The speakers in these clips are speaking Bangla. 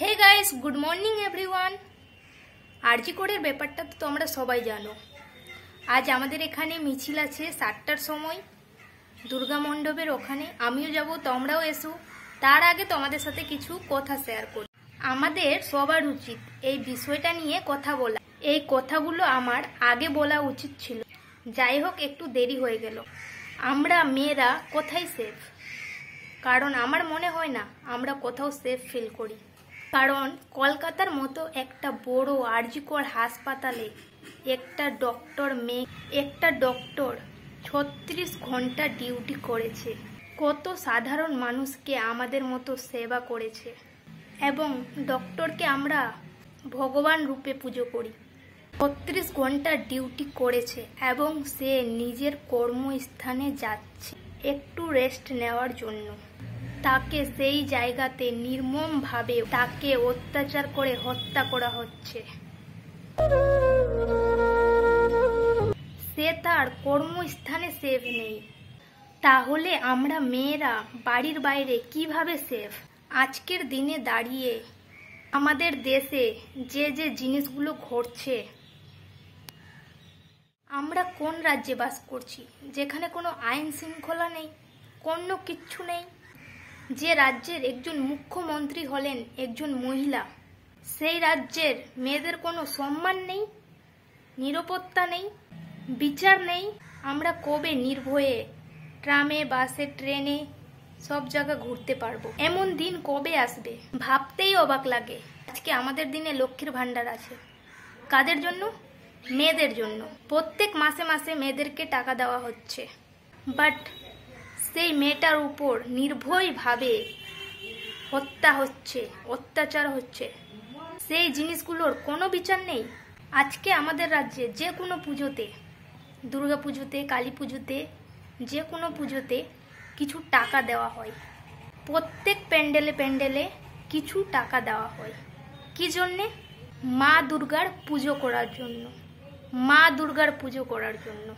হে guys, good morning everyone. RG কোডের ব্যাপারটা তো তোমরা সবাই জানো। আজ আমাদের এখানে মিছিল আছে 7টার সময় দুর্গা মণ্ডপের ওখানে। আমিও যাব, তোমরাও এসো। তার আগে তোমাদের সাথে কিছু কথা শেয়ার করি। আমাদের সবার উচিত এই বিষয়টা নিয়ে কথা বলা। এই কথাগুলো আমার আগে বলা উচিত ছিল, যাই হোক একটু দেরি হয়ে গেল। আমরা মেয়েরা কোথায় সেফ? কারণ আমার মনে হয় না আমরা কোথাও সেফ ফিল করি। কারণ কলকাতার মতো একটা বড় আরজি কোড হাসপাতালে একটা ডক্টর 36 ঘন্টা ডিউটি করেছে। কত সাধারণ মানুষকে আমাদের মতো সেবা করেছে এবং ডক্টরকে আমরা ভগবান রূপে পুজো করি। 36 ঘন্টা ডিউটি করেছে এবং সে নিজের কর্মস্থানে যাচ্ছে একটু রেস্ট নেওয়ার জন্য। তাকে সেই জায়গাতে নির্মমভাবে তাকে অত্যাচার করে হত্যা করা হচ্ছে। সে তার কর্মস্থানে সেফ নেই। তাহলে আমরা মেয়েরা বাড়ির বাইরে কিভাবে সেফ? আজকের দিনে দাঁড়িয়ে আমাদের দেশে যে যে জিনিসগুলো ঘটছে, আমরা কোন রাজ্যে বাস করছি যেখানে কোনো আইন শৃঙ্খলা নেই, কোনো কিচ্ছু নেই। যে রাজ্যের একজন মুখ্যমন্ত্রী হলেন একজন মহিলা, সেই রাজ্যের মেয়েদের কোনো সম্মান নেই, নিরাপত্তা নেই, বিচার নেই। আমরা কবে নির্ভয়ে ট্রামে, বাসে, ট্রেনে সব জায়গা ঘুরতে পারবো? এমন দিন কবে আসবে ভাবতেই অবাক লাগে। আজকে আমাদের দিনে লক্ষ্মীর ভান্ডার আছে, কাদের জন্য? মেয়েদের জন্য। প্রত্যেক মাসে মাসে মেয়েদেরকে টাকা দেওয়া হচ্ছে, বাট সেই মেয়েটার উপর নির্ভয়ভাবে হত্যা হচ্ছে, অত্যাচার হচ্ছে। সেই জিনিসগুলোর কোনো বিচার নেই। আজকে আমাদের রাজ্যে যে কোনো পুজোতে, দুর্গা পুজোতে, কালী পুজোতে, যে কোনো পুজোতে কিছু টাকা দেওয়া হয়। প্রত্যেক প্যান্ডেলে কিছু টাকা দেওয়া হয়। কি জন্যে? মা দুর্গার পুজো করার জন্য। মা দুর্গার পুজো করার জন্য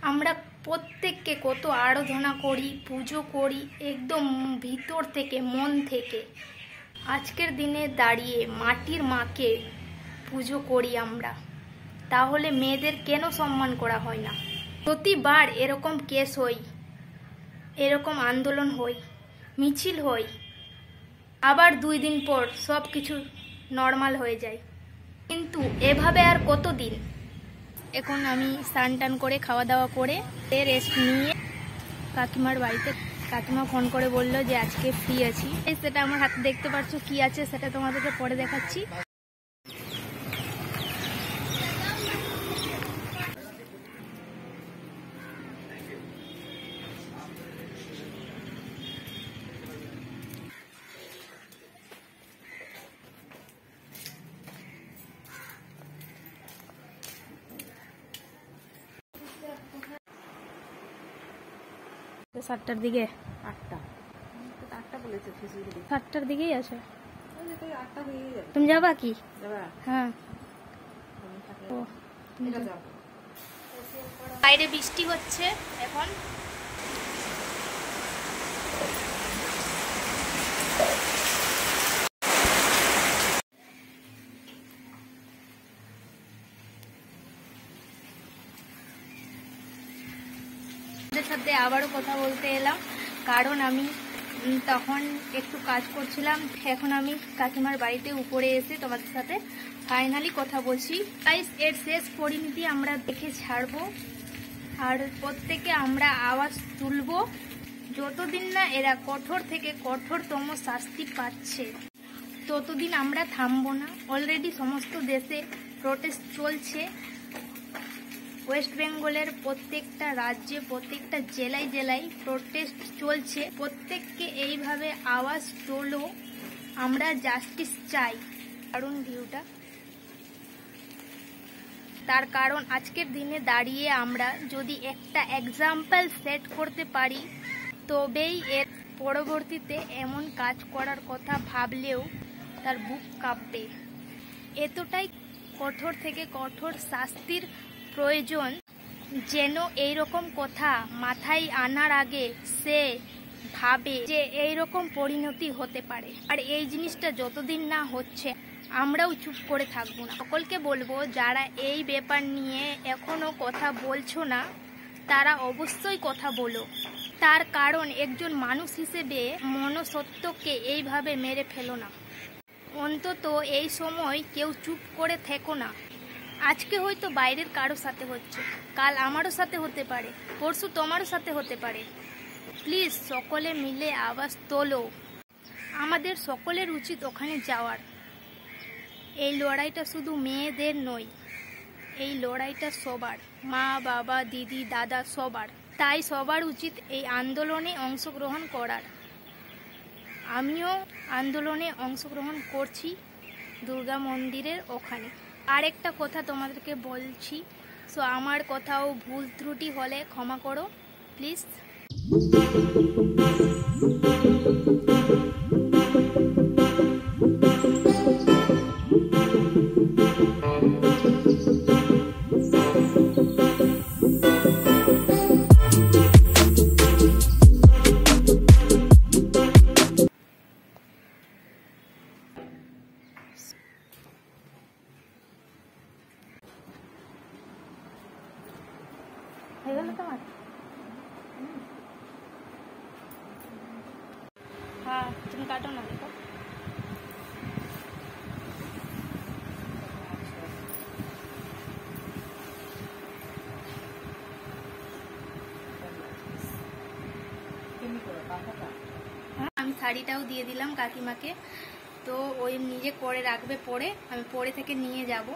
আমরা প্রত্যেককে কত আরাধনা করি, পুজো করি একদম ভিতর থেকে, মন থেকে। আজকের দিনে দাঁড়িয়ে মাটির মাকে পুজো করি আমরা, তাহলে মেয়েদের কেন সম্মান করা হয় না? প্রতিবার এরকম কেস হয়, এরকম আন্দোলন হয়, মিছিল হয়, আবার 2 দিন পর সব কিছু নর্মাল হয়ে যায়। কিন্তু এভাবে আর কতদিন? এখন আমি স্নান টান করে খাওয়া দাওয়া করে রেস্ট নিয়ে কাকিমার বাড়িতে, কাকিমা ফোন করে বললো যে আজকে ফ্রি আছি। সেটা আমার হাতে দেখতে পাচ্ছ, কি আছে সেটা তোমাদেরকে পরে দেখাচ্ছি। সাতটার দিকে, 7টার দিকেই আছে। তুমি যাবা কি? হ্যাঁ, বাইরে বৃষ্টি হচ্ছে এখন। সাথে আবারও কথা বলতে এলাম, কারণ আমি তখন একটু কাজ করছিলাম। এখন আমি কাকিমার বাড়িতে উপরে এসে তোমাদের সাথে ফাইনালি কথা বলছি। গাইস, এর শেষ পরিণতি আমরা দেখে ছাড়বো, আর প্রত্যেকে আমরা আওয়াজ তুলব। যতদিন না এরা কঠোর থেকে কঠোরতম শাস্তি পাচ্ছে, ততদিন আমরা থামবো না। অলরেডি সমস্ত দেশে প্রটেস্ট চলছে। ওয়েস্ট বেঙ্গলের প্রত্যেকটা রাজ্যে, প্রত্যেকটা জেলায় প্রটেস্ট চলছে। প্রত্যেককে এইভাবে আওয়াজ তোলো, আমরা জাস্টিস চাই। কারণ ভিউটা, তার কারণ আজকের দিনে দাঁড়িয়ে আমরা যদি একটা এক্সাম্পল সেট করতে পারি, তবেই এর পরবর্তীতে এমন কাজ করার কথা ভাবলেও তার বুক কাঁপবে। এতটাই কঠোর থেকে কঠোর শাস্তির প্রয়োজন, যেন এইরকম কথা মাথায় আনার আগে সে ভাবে যে এইরকম পরিণতি হতে পারে। আর এই জিনিসটা যতদিন না হচ্ছে আমরাও চুপ করে থাকবো না। সকলকে বলবো যারা এই ব্যাপার নিয়ে এখনো কথা বলছো না তারা অবশ্যই কথা বলো। তার কারণ একজন মানুষ হিসেবে মনুষ্যত্বকে এইভাবে মেরে ফেলো না। অন্তত এই সময় কেউ চুপ করে থেকো না। আজকে হয়তো বাইরের কারোর সাথে হচ্ছে, কাল আমারও সাথে হতে পারে, পরশু তোমারও সাথে হতে পারে। প্লিজ সকলে মিলে আওয়াজ তোলো। আমাদের সকলের উচিত ওখানে যাওয়ার। এই লড়াইটা শুধু মেয়েদের নয়, এই লড়াইটা সবার, মা বাবা দিদি দাদা সবার। তাই সবার উচিত এই আন্দোলনে অংশগ্রহণ করার। আমিও আন্দোলনে অংশগ্রহণ করছি দুর্গা মন্দিরের ওখানে। আরেকটা কথা তোমাদেরকে বলছি, সো আমার কথাও ভুল ত্রুটি হলে ক্ষমা করো প্লিজ। হয়ে গেল তোমার? হ্যাঁ, তুমি কাটো না, দেখো। আমি শাড়িটাও দিয়ে দিলাম কাকিমাকে, তো ওই নিজে করে রাখবে, পরে আমি পরে থেকে নিয়ে যাব।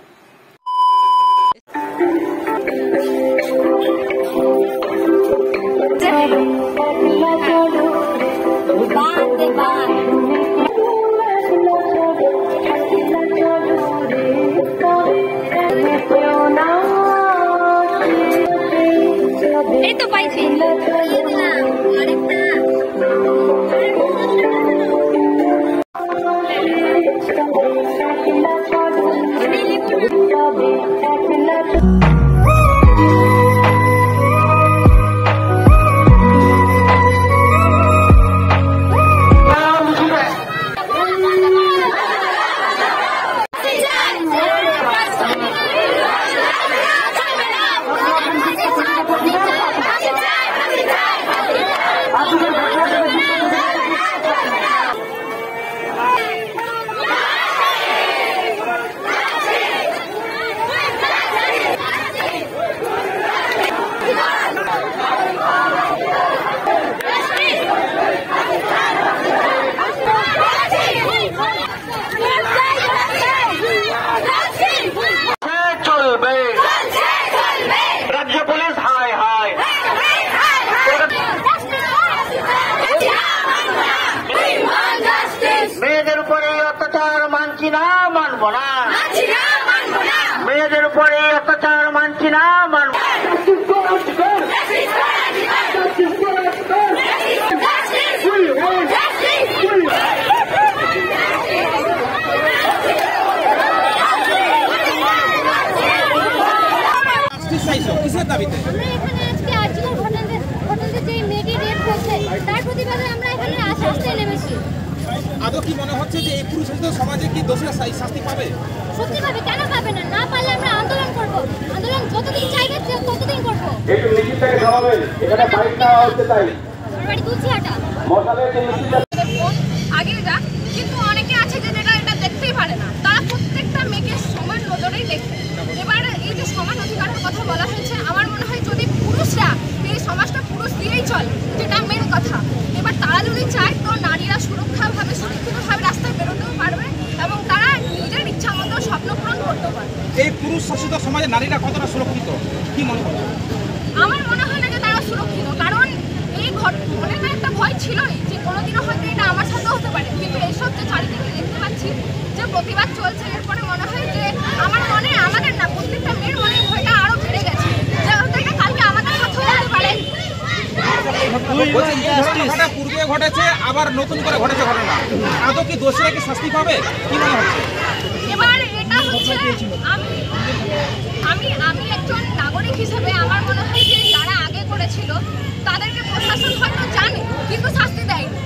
এই তো পাইছি, মেয়েদের উপরে অত্যাচার মানছি না, মানব। কিসের দাবিতে? আদৌ কি মনে হচ্ছে যে এই পুরুষ সমাজে কি দোষের শাস্তি পাবে? সত্যি পাবে, কেন পাবে না? না পারলে আমরা আন্দোলন করব। আন্দোলন যতদিন চাইবে ততদিন করব। একটু নিচে থেকে সরাবেন, এখানে বাইক নেওয়া হচ্ছে তাই। বাড়ি দুচিয়াটা মশালের যে নিচে আগে যা, কিন্তু অনেকে আছে যে এটা দেখতেই পারে না। তারা প্রত্যেকটা মেয়েকে সমান নজরেই দেখে। এবার এই যে সমান অধিকারের কথা বলা হয়েছে, আমার মনে হয় যদি পুরুষরা এই সমাজটা পুরুষ দিয়েই চলে, যেটা মেন কথা। এবার তারা যদি চায় তো নারীরা সুরক্ষাভাবে সুরক্ষিতভাবে রাস্তায় বেরোতেও পারবে এবং তারা নিজের ইচ্ছা মতো স্বপ্ন পূরণ করতে পারবে। এই পুরুষ শাসিত সমাজে নারীরা কতটা সুরক্ষিত কি মনে হয়? আমার মনে হয় না যে তারা সুরক্ষিত, কারণ এই মনের একটা ভয় ছিলই যে কোনোদিনও হয়তো এটা আমার সাথেও হতে পারে। কিন্তু এইসব যে চারিদিকে দেখতে পাচ্ছি যে প্রতিবাদ চলছে, এরপরে মনে হয় যে আমার মনে, আমাদের না প্রত্যেকটা মেয়ের মনে ভয়টা আরো বেড়ে গেছে যে হয়তো এটা কালকে আমাদের সাথেও হতে পারে। ঘটনাটা পূর্বে ঘটেছে, আবার নতুন করে ঘটেছে ঘটনা। আদৌ কি দোষীরা কি শাস্তি পাবে কি মনে হচ্ছে? এবার এটা হচ্ছে আমি একজন নাগরিক হিসেবে আমার মনে হয় যে যারা আগে করে করেছিল তাদেরকে প্রশাসন হয়তো জানে কিন্তু শাস্তি দেয়নি।